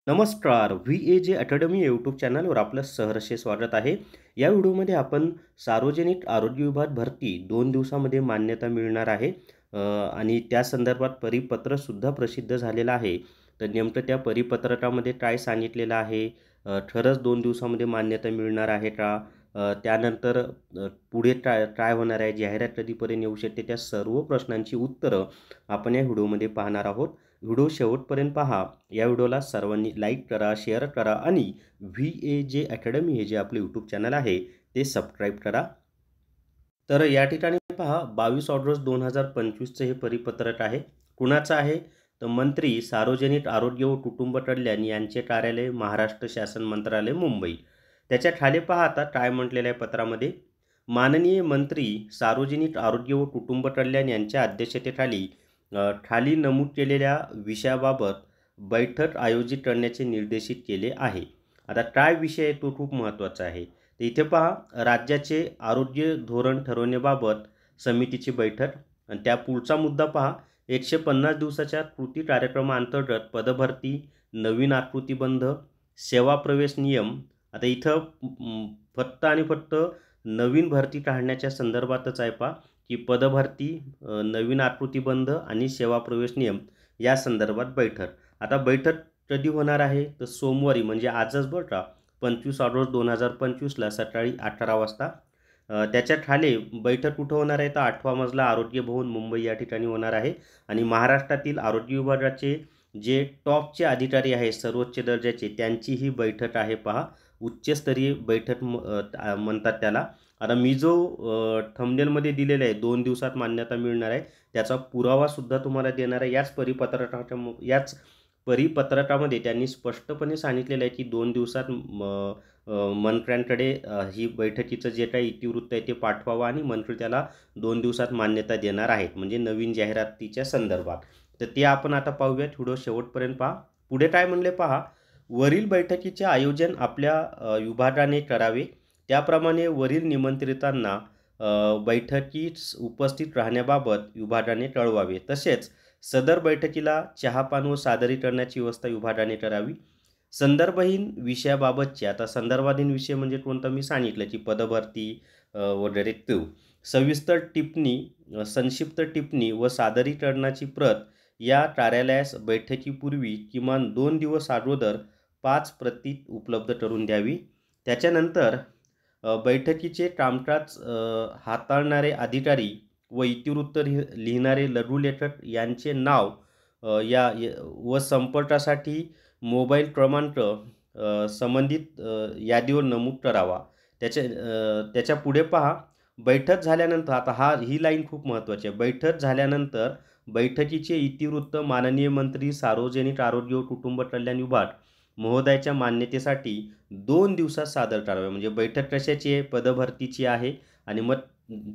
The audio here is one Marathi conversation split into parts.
नमस्कार. VAJ अकॅडमी यूट्यूब चॅनलवर आपलं सहर्ष स्वागत आहे. या व्हिडिओमध्ये आपण सार्वजनिक आरोग्य विभाग भरती 2 दिवसामध्ये मान्यता मिळणार आहे आणि त्या संदर्भात परिपत्रसुद्धा प्रसिद्ध झालेलं आहे. तर नेमकं त्या परिपत्रकामध्ये काय सांगितलेलं आहे, खरंच 2 दिवसामध्ये मान्यता मिळणार आहे का? त्यानंतर पुढे काय काय होणार आहे, जाहिरात कधीपर्यंत येऊ शकते, त्या सर्व प्रश्नांची उत्तरं आपण या व्हिडिओमध्ये पाहणार आहोत. व्हिडिओ शेवटपर्यंत पहा. या व्हिडिओला सर्वांनी लाईक करा, शेअर करा आणि VAJ अकॅडमी हे जे आपले यूट्यूब चॅनल आहे ते सबस्क्राईब करा. तर या ठिकाणी पहा, 22 ऑगस्ट 2025चं हे परिपत्रक आहे. कुणाचं आहे? तर मंत्री सार्वजनिक आरोग्य व कुटुंब कल्याण यांचे कार्यालय, महाराष्ट्र शासन मंत्रालय, मुंबई. त्याच्या खाली पहा आता काय म्हटलेलं आहे पत्रामध्ये. माननीय मंत्री सार्वजनिक आरोग्य व कुटुंब कल्याण यांच्या अध्यक्षतेखाली खाली नमूद केलेल्या विषयाबाबत बैठक आयोजित करण्याचे निर्देशित केले आहे. आता काय विषय आहे तो खूप महत्त्वाचा आहे. तर इथे पहा, राज्याचे आरोग्य धोरण ठरवण्याबाबत समितीची बैठक आणि त्या पुढचा मुद्दा पहा, 150 दिवसाच्या कृती कार्यक्रमाअंतर्गत पदभरती, नवीन आकृतीबंध, सेवा प्रवेश नियम. आता इथं फक्त आणि फक्त नवीन भरती काढण्याच्या संदर्भातच आहे पहा, की पदभरती, नवीन आकृतीबंध आणि सेवा प्रवेश नियम या संदर्भात बैठक. आता बैठक कधी होणार आहे? तर सोमवारी म्हणजे आजच बरं का, 25 ऑगस्ट 2025ला सकाळी 11 वाजता. त्याच्या खाली बैठक कुठं होणार आहे? तर 8वा मजला आरोग्य भवन, मुंबई या ठिकाणी होणार आहे. आणि महाराष्ट्रातील आरोग्य विभागाचे जे टॉपचे अधिकारी आहे सर्वोच्च दर्जाचे, त्यांची ही बैठक आहे पहा. उच्चस्तरीय बैठक म्हणतात त्याला. आता मी जो थंबनेलमध्ये दिलेला आहे 2 दिवसात मान्यता मिळणार आहे, त्याचा पुरावासुद्धा तुम्हाला देणार आहे. याच परिपत्रकामध्ये त्यांनी स्पष्टपणे सांगितलेलं आहे की 2 दिवसात मंत्र्यांकडे ही बैठकीचं जे काही इतिवृत्त आहे ते पाठवावं आणि मंत्री त्याला 2 दिवसात मान्यता देणार आहेत, म्हणजे नवीन जाहिरातीच्या संदर्भात. तर ते आपण आता पाहूयात. व्हिडिओ शेवटपर्यंत पहा. पुढे काय म्हणले पहा, वरील बैठकीचे आयोजन आपल्या विभागाने करावे. त्याप्रमाणे वरील निमंत्रितांना बैठकीस उपस्थित राहण्याबाबत विभागाने कळवावे. तसेच सदर बैठकीला चहापान व सादरीकरणाची व्यवस्था विभागाने करावी. संदर्भहीन विषयाबाबतचे, आता संदर्भाधीन विषय म्हणजे कोणता मी सांगितलं की पदभरती वगैरे तो. सविस्तर टिप्पणी, संक्षिप्त टिप्पणी व सादरीकरणाची प्रत या कार्यालयास बैठकीपूर्वी किमान 2 दिवस अगोदर 5 प्रती उपलब्ध करून द्यावी. त्याच्यानंतर बैठकीचे कामकाज हाताळणारे अधिकारी व इतिवृत्त लिहिणारे लघुलेखक यांचे नाव व संपर्कासाठी मोबाईल क्रमांक संबंधित यादीवर नमूद करावा. त्याच्या पुढे पहा, बैठक झाल्यानंतर, आता ही लाईन खूप महत्त्वाची आहे. बैठक झाल्यानंतर बैठकीचे इतिवृत्त माननीय मंत्री सार्वजनिक आरोग्य व कुटुंब कल्याण विभाग महोदयाच्या मान्यतेसाठी 2 दिवसात सादर करावे. म्हणजे बैठक कशाची आहे? पदभरतीची आहे. आणि मग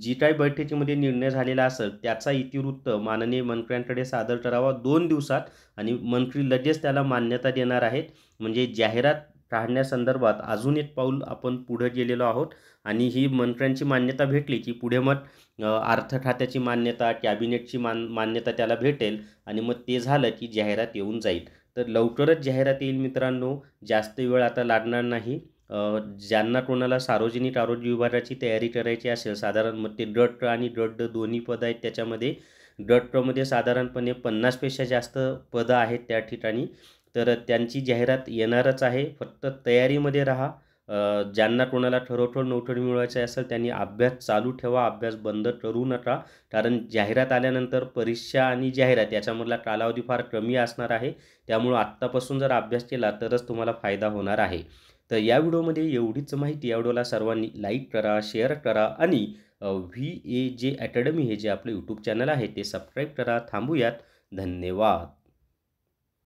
जी काही बैठकीमध्ये निर्णय झालेला असेल त्याचा इतिवृत्त माननीय मंत्र्यांकडे सादर करावा 2 दिवसात आणि मंत्री लगेच त्याला मान्यता देणार आहेत. म्हणजे जाहिरात काढण्यासंदर्भात अजून एक पाऊल आपण पुढे गेलेलो आहोत. आणि ही मंत्र्यांची मान्यता भेटली की पुढे मग अर्थ खात्याची मान्यता, कॅबिनेटची मान्यता त्याला भेटेल आणि मग ते झालं की जाहिरात येऊन जाईल. तर लवकरच जाहिरात येईल मित्रांनो, जास्त वेळ आता लागणार नाही. ज्यांना कोणाला सार्वजनिक आरोग्य विभागाची तयारी करायची असेल, साधारण मग ते गट क आणि गट ड दोन्ही पदं आहेत त्याच्यामध्ये. गट क मध्ये साधारणपणे 50पेक्षा जास्त पदं आहेत त्या ठिकाणी. तर त्यांची जाहिरात येणारच आहे. फक्त तयारीमध्ये राहा. ज्यांना कोणाला खरोखर नोकरी मिळवायची असेल त्यांनी अभ्यास चालू ठेवा, अभ्यास बंद करू नका. कारण जाहिरात आल्यानंतर परीक्षा आणि जाहिरात याच्यामधला कालावधी फार कमी असणार आहे. त्यामुळं आत्तापासून जर अभ्यास केला तरच तुम्हाला फायदा होणार आहे. तर या व्हिडिओमध्ये एवढीच माहिती. या व्हिडिओला सर्वांनी लाईक करा, शेअर करा आणि VAJ अकॅडमी हे जे आपले यूट्यूब चॅनल आहे ते सबस्क्राईब करा. थांबूयात. धन्यवाद.